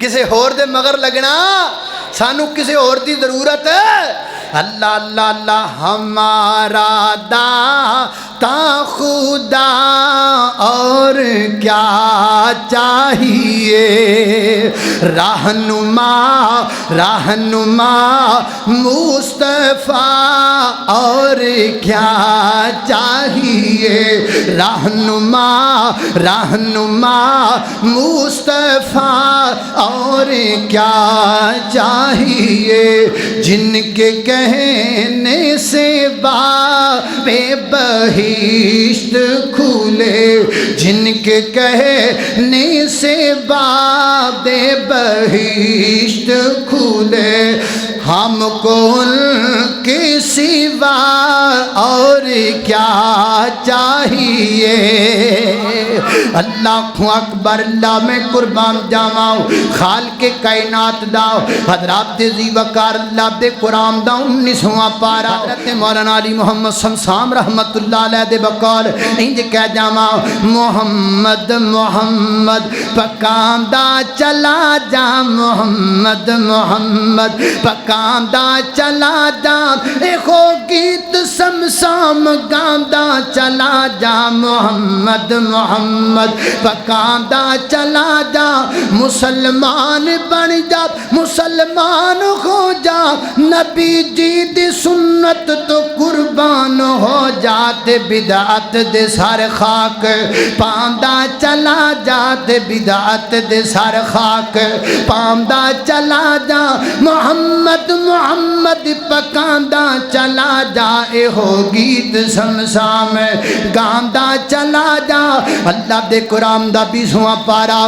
کسے ہور دے مگر لگنا سانو کسے اور دی ضرورت ہے اللہ اللہ اللہ ہمارا داتا خدا اور کیا چاہیے رہنما رہنما مصطفیٰ اور کیا چاہیے رہنما رہنما مصطفیٰ اور کیا چاہیے جن کے کہنے سے باب بہشت کھولے جن کے کہنے سے باب بہشت کھولے ہم کو ان کے سوا اور کیا چاہیے اللہ اکبر اللہ میں قربان جاواں خالق کائنات دا حضرات ذی وقار اللہ دے قرآن دا 19واں پارا حضرت مولانا علی محمد شمسام رحمت اللہ علیہ دے بقول انج کہہ جاواں محمد محمد پکام دا چلا جا محمد محمد پکام دا چلا جا ایکو گیت سمسام گاندا چلا جا محمد محمد پکام دا چلا جا مسلمان بن جا مسلمان ہو جا نبی جی دی سنت تو قربان ہو جاتے بدعت دے سار خاک پاندا چلا جاتے بدعت دے سار خاک پاندا چلا جا محمد محمد پکاندا چلا جا اے ہو گیت سمسام گاندا چلا جا اللہ دے قرآن دا 20واں پارا